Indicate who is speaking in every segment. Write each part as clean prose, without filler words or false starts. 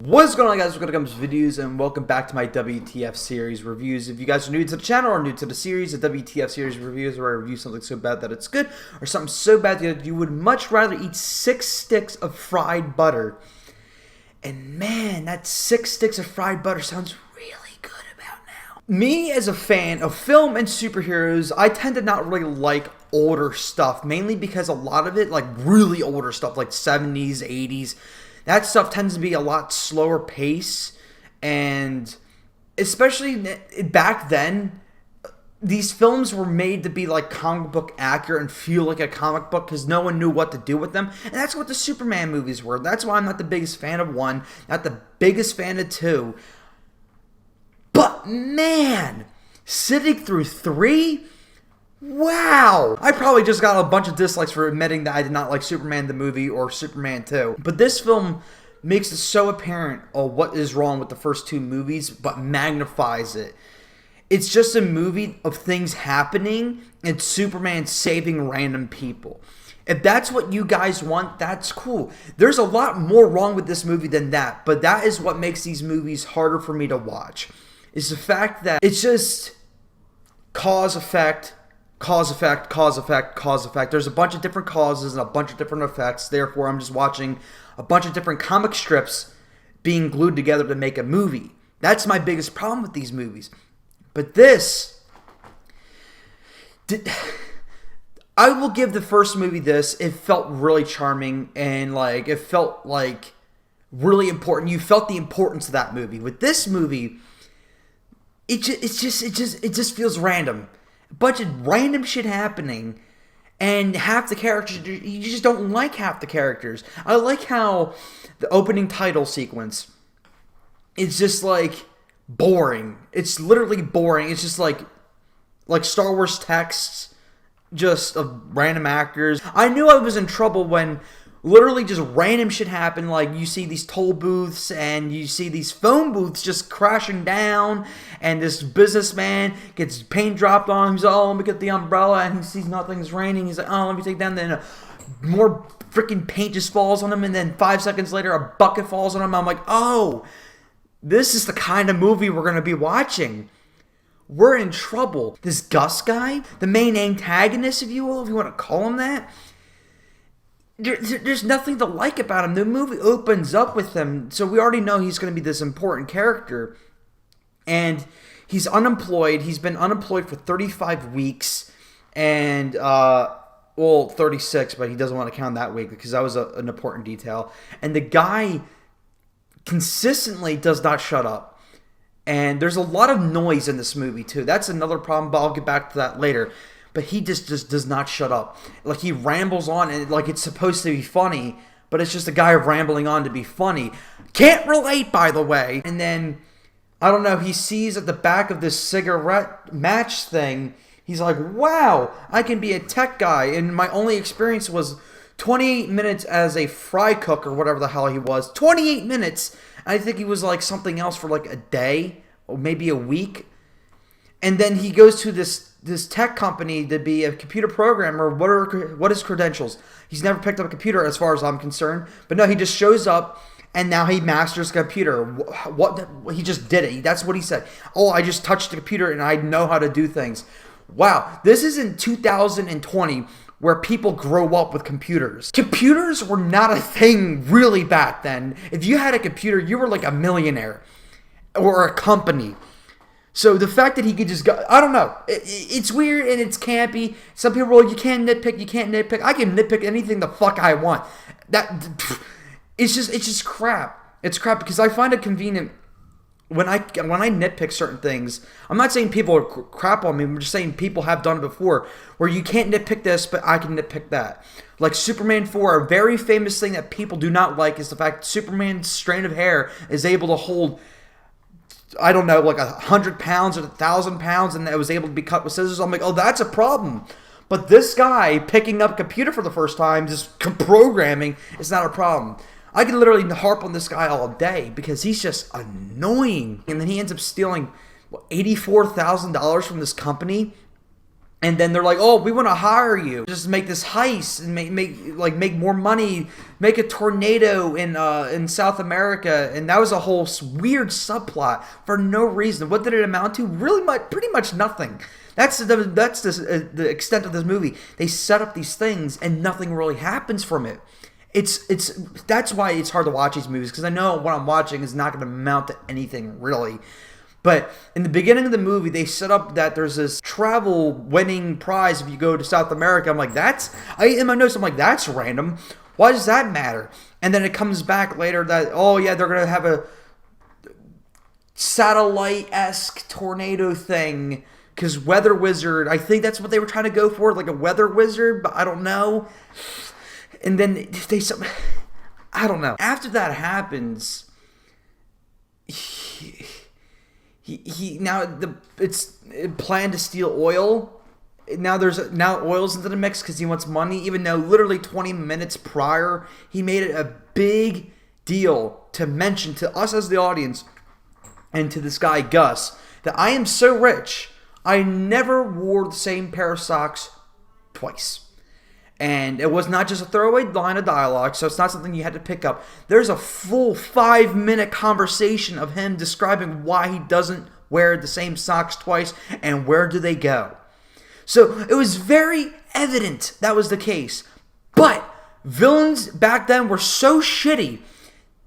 Speaker 1: What's going on, guys? We're going to come to videos, and welcome back to my WTF Series reviews. If you guys are new to the channel or new to the series, the WTF Series reviews where I review something so bad that it's good, or something so bad that you would much rather eat 6 sticks of fried butter. And man, that 6 sticks of fried butter sounds really good about now. Me, as a fan of film and superheroes, I tend to not really like older stuff, mainly because a lot of it, like really older stuff, like 70s, 80s, that stuff tends to be a lot slower pace, and especially back then, these films were made to be like comic book accurate and feel like a comic book because no one knew what to do with them. And that's what the Superman movies were. That's why I'm not the biggest fan of 1, not the biggest fan of 2. But man, sitting through 3... wow! I probably just got a bunch of dislikes for admitting that I did not like Superman the movie or Superman 2. But this film makes it so apparent what is wrong with the first 2 movies, but magnifies it. It's just a movie of things happening and Superman saving random people. If that's what you guys want, that's cool. There's a lot more wrong with this movie than that, but that is what makes these movies harder for me to watch. Is the fact that it's just cause, effect, cause, effect, cause, effect, cause, effect. There's a bunch of different causes and a bunch of different effects. Therefore, I'm just watching a bunch of different comic strips being glued together to make a movie. That's my biggest problem with these movies. But this... I will give the first movie this. It felt really charming and it felt like really important. You felt the importance of that movie. With this movie, it just feels random. A bunch of random shit happening, and half the characters, you just don't like half the characters. I like how the opening title sequence is just boring. It's literally boring. It's just like Star Wars texts, just of random actors. I knew I was in trouble when literally just random shit happened. Like, you see these toll booths and you see these phone booths just crashing down, and this businessman gets paint dropped on him. He's like, oh, let me get the umbrella, and he sees nothing's raining. He's like, oh, let me take down. Then more freaking paint just falls on him, and then 5 seconds later a bucket falls on him. I'm like, oh, this is the kind of movie we're going to be watching. We're in trouble. This Gus guy, the main antagonist, if you will, if you want to call him that, there's nothing to like about him. The movie opens up with him, so we already know he's going to be this important character. And he's unemployed. He's been unemployed for 35 weeks. And, 36, but he doesn't want to count that week because that was an important detail. And the guy consistently does not shut up. And there's a lot of noise in this movie, too. That's another problem, but I'll get back to that later. But he just does not shut up. Like, he rambles on, and it's supposed to be funny, but it's just a guy rambling on to be funny. Can't relate, by the way. And then, I don't know, he sees at the back of this cigarette match thing, he's like, wow, I can be a tech guy. And my only experience was 28 minutes as a fry cook or whatever the hell he was. 28 minutes! I think he was something else for a day or maybe a week. And then he goes to this tech company to be a computer programmer. What is credentials? He's never picked up a computer as far as I'm concerned. But no, he just shows up and now he masters the computer. What he just did it. That's what he said. Oh, I just touched the computer and I know how to do things. Wow, this is in 2020 where people grow up with computers. Computers were not a thing really back then. If you had a computer, you were like a millionaire or a company. So the fact that he could just go, I don't know. It's weird and it's campy. Some people are like, you can't nitpick. I can nitpick anything the fuck I want. It's just crap. It's crap because I find it convenient when I nitpick certain things. I'm not saying people are crap on me. I'm just saying people have done it before where you can't nitpick this, but I can nitpick that. Like Superman 4, a very famous thing that people do not like is the fact that Superman's strand of hair is able to hold, I don't know, 100 pounds or 1,000 pounds, and it was able to be cut with scissors. I'm like, oh, that's a problem. But this guy picking up a computer for the first time, just programming, is not a problem. I can literally harp on this guy all day because he's just annoying. And then he ends up stealing $84,000 from this company. And then they're like, "Oh, we want to hire you. Just make this heist and make more money. Make a tornado in South America." And that was a whole weird subplot for no reason. What did it amount to? Really much, pretty much nothing. That's the extent of this movie. They set up these things and nothing really happens from it. That's why it's hard to watch these movies, because I know what I'm watching is not going to amount to anything really. But in the beginning of the movie, they set up that there's this travel winning prize if you go to South America. I'm like, in my notes, I'm like, that's random. Why does that matter? And then it comes back later that, oh yeah, they're going to have a satellite-esque tornado thing, because Weather Wizard, I think that's what they were trying to go for, like a weather wizard, but I don't know. And then I don't know. After that happens, it's planned to steal oil. Now oil's into the mix because he wants money, even though literally 20 minutes prior he made it a big deal to mention to us as the audience and to this guy Gus that I am so rich I never wore the same pair of socks twice. And it was not just a throwaway line of dialogue, so it's not something you had to pick up. There's a full 5-minute conversation of him describing why he doesn't wear the same socks twice and where do they go. So it was very evident that was the case. But villains back then were so shitty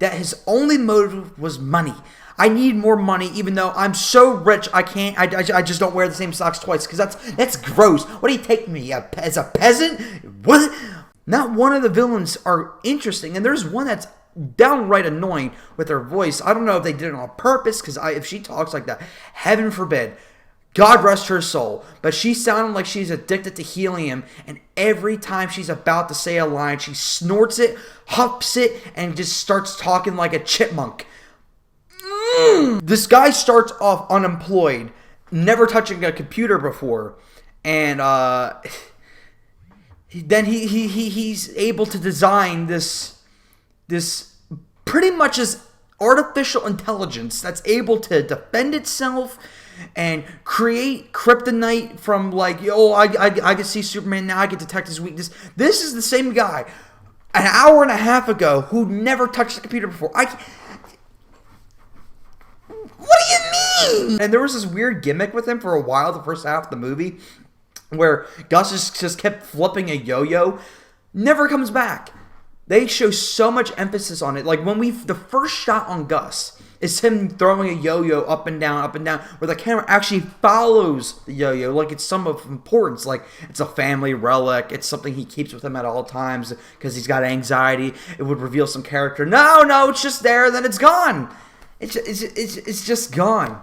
Speaker 1: that his only motive was money. I need more money, even though I'm so rich, I just don't wear the same socks twice, because that's gross. What do you take me as a peasant? What? Not one of the villains are interesting, and there's one that's downright annoying with her voice. I don't know if they did it on purpose, because if she talks like that, heaven forbid, God rest her soul, but she sounded like she's addicted to helium, and every time she's about to say a line, she snorts it, huffs it, and just starts talking like a chipmunk. This guy starts off unemployed, never touching a computer before, and then he's able to design this pretty much as artificial intelligence that's able to defend itself and create kryptonite from, like, I can see Superman now, I can detect his weakness. This is the same guy an hour and a half ago who never touched the computer before. What do you mean? And there was this weird gimmick with him for a while, the first half of the movie, where Gus just kept flipping a yo-yo. Never comes back. They show so much emphasis on it. Like, the first shot on Gus is him throwing a yo-yo up and down, where the camera actually follows the yo-yo like it's some of importance, like it's a family relic, it's something he keeps with him at all times because he's got anxiety. It would reveal some character. No, it's just there, then it's gone. It's just gone.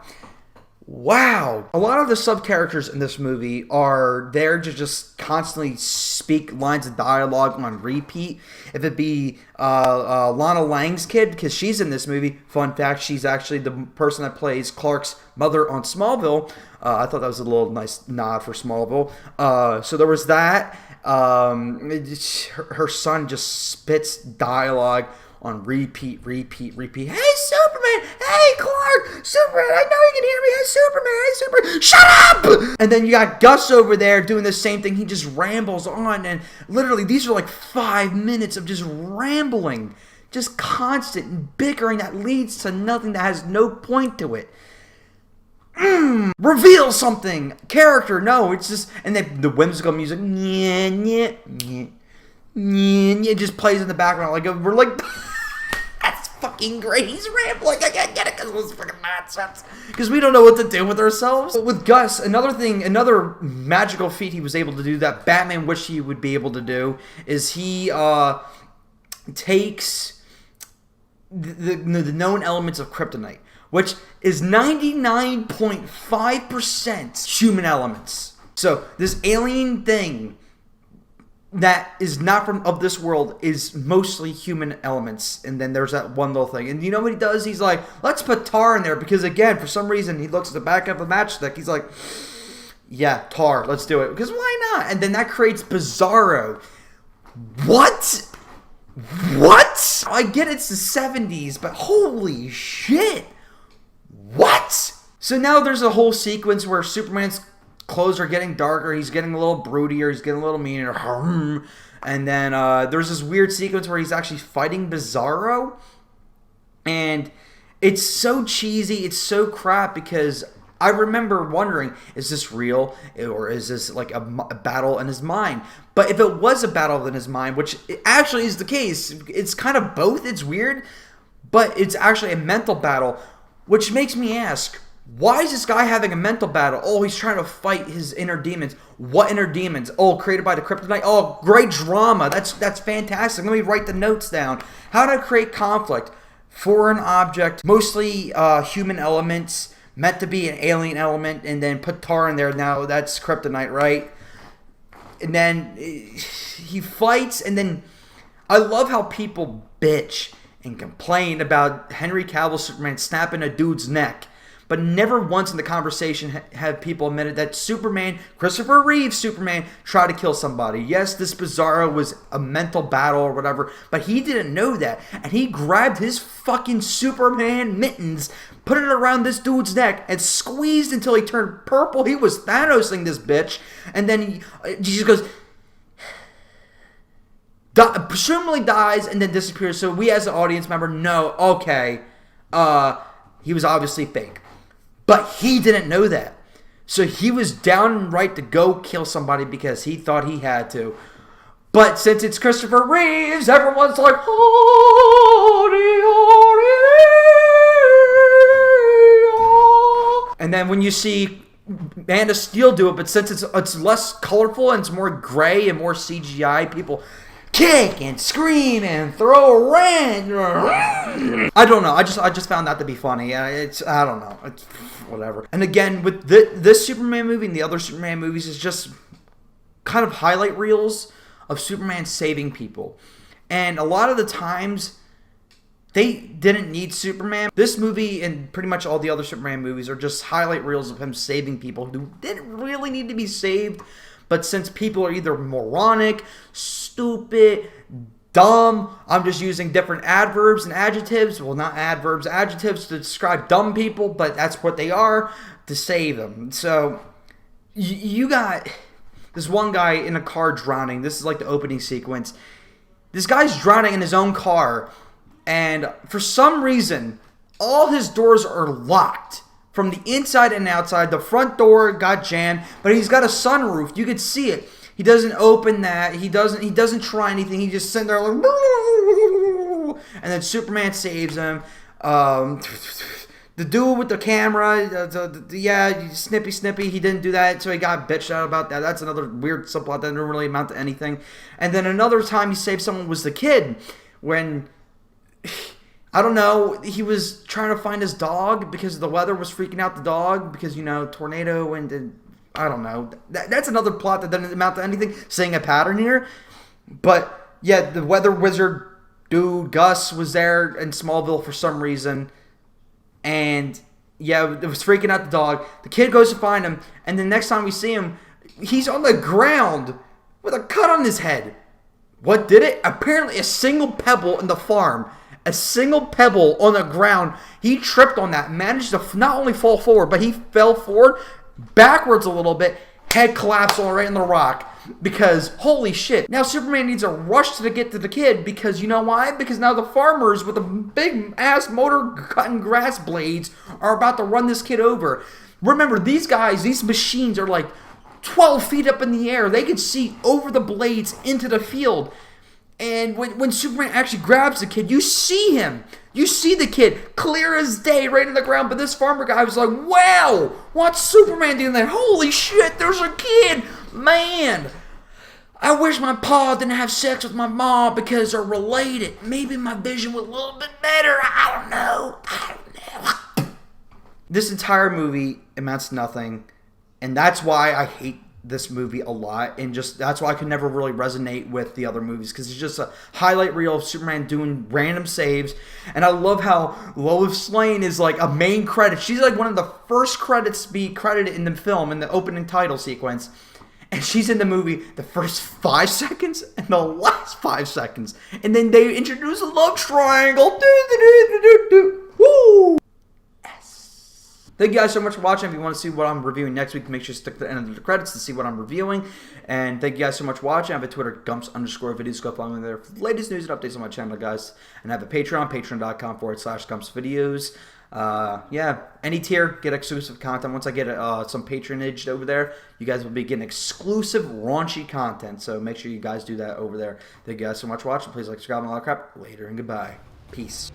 Speaker 1: Wow. A lot of the sub-characters in this movie are there to just constantly speak lines of dialogue on repeat. If it be Lana Lang's kid, because she's in this movie. Fun fact, she's actually the person that plays Clark's mother on Smallville. I thought that was a little nice nod for Smallville. So there was that. Her son just spits dialogue on repeat. Hey, Superman! Hey, Clark! Superman! I know you can hear me! Hey, Superman! Hey, Superman! Shut up! And then you got Gus over there doing the same thing. He just rambles on, and literally these are like 5 minutes of just rambling. Just constant bickering that leads to nothing, that has no point to it. Reveal something! Character! No, it's just... And then the whimsical music... It just plays in the background. Like, we're like... That's fucking great. He's rambling. I can't get it because it was fucking nonsense. Because we don't know what to do with ourselves. But with Gus, another magical feat he was able to do that Batman wished he would be able to do is he takes the known elements of kryptonite, which is 99.5% human elements. So this alien thing that is not of this world is mostly human elements, and then there's that one little thing. And you know what he does? He's like, let's put tar in there, because again, for some reason, he looks at the back of the matchstick, he's like, yeah, tar, let's do it, because why not? And then that creates Bizarro. What? I get it's the 70s, but holy shit. What? So now there's a whole sequence where Superman's clothes are getting darker. He's getting a little broodier. He's getting a little meaner. And then there's this weird sequence where he's actually fighting Bizarro. And it's so cheesy. It's so crap because I remember wondering, is this real? Or is this like a battle in his mind? But if it was a battle in his mind, which it actually is the case, it's kind of both. It's weird. But it's actually a mental battle, which makes me ask, why is this guy having a mental battle? Oh, he's trying to fight his inner demons. What inner demons? Oh, created by the kryptonite. Oh, great drama. That's fantastic. Let me write the notes down. How to create conflict. Foreign object, mostly human elements, meant to be an alien element, and then put tar in there. Now that's kryptonite, right? And then he fights, and then I love how people bitch and complain about Henry Cavill Superman snapping a dude's neck. But never once in the conversation have people admitted that Superman, Christopher Reeve's Superman, tried to kill somebody. Yes, this Bizarro was a mental battle or whatever, but he didn't know that. And he grabbed his fucking Superman mittens, put it around this dude's neck, and squeezed until he turned purple. He was Thanosing this bitch. And then he just goes, presumably dies and then disappears. So we as an audience member know, okay, he was obviously fake. But he didn't know that. So he was downright to go kill somebody because he thought he had to. But since it's Christopher Reeves, everyone's like, and then when you see Man of Steel do it, but since it's less colorful and it's more gray and more CGI, people kick and scream and throw a wrench. I don't know. I just found that to be funny. I don't know. It's whatever. And again, with this Superman movie and the other Superman movies, is just kind of highlight reels of Superman saving people. And a lot of the times, they didn't need Superman. This movie and pretty much all the other Superman movies are just highlight reels of him saving people who didn't really need to be saved. But since people are either moronic, stupid, dumb, I'm just using different adverbs and adjectives. Well, not adverbs, adjectives to describe dumb people, but that's what they are, to save them. So, you got this one guy in a car drowning. This is like the opening sequence. This guy's drowning in his own car, and for some reason, all his doors are locked. From the inside and outside. The front door got jammed, but he's got a sunroof. You could see it. He doesn't open that. He doesn't try anything. He just sits there like, and then Superman saves him. The dude with the camera, snippy. He didn't do that, so he got bitched out about that. That's another weird subplot that didn't really amount to anything. And then another time he saved someone was the kid when, I don't know, he was trying to find his dog because the weather was freaking out the dog because, tornado and I don't know. That's another plot that doesn't amount to anything, seeing a pattern here. But, yeah, the weather wizard dude, Gus, was there in Smallville for some reason. And, yeah, it was freaking out the dog. The kid goes to find him, and the next time we see him, he's on the ground with a cut on his head. What did it? Apparently a single pebble in the farm. A single pebble on the ground. He tripped on that, managed to not only fall forward, but he fell forward, backwards a little bit, head collapsed all right in the rock. Because, holy shit. Now Superman needs a rush to get to the kid because, you know why? Because now the farmers with the big ass motor cutting grass blades are about to run this kid over. Remember, these guys, these machines are like 12 feet up in the air. They can see over the blades into the field. And when Superman actually grabs the kid, you see him. You see the kid clear as day right in the ground. But this farmer guy was like, wow, what's Superman doing there? Holy shit, there's a kid. Man, I wish my pa didn't have sex with my mom because they're related. Maybe my vision was a little bit better. I don't know. This entire movie amounts to nothing. And that's why I hate this movie a lot, and just that's why I could never really resonate with the other movies, because it's just a highlight reel of Superman doing random saves. And I love how Lois Lane is like a main credit. She's like one of the first credits to be credited in the film in the opening title sequence, and she's in the movie the first 5 seconds and the last 5 seconds, and then they introduce a love triangle. Woo! Thank you guys so much for watching. If you want to see what I'm reviewing next week, make sure to stick to the end of the credits to see what I'm reviewing. And thank you guys so much for watching. I have a Twitter, Gumps_videos. Go follow me there for the latest news and updates on my channel, guys. And I have a Patreon, patreon.com/GumpsVideos. Yeah, any tier, get exclusive content. Once I get some patronage over there, you guys will be getting exclusive raunchy content. So make sure you guys do that over there. Thank you guys so much for watching. Please like, subscribe, and all that crap. Later and goodbye. Peace.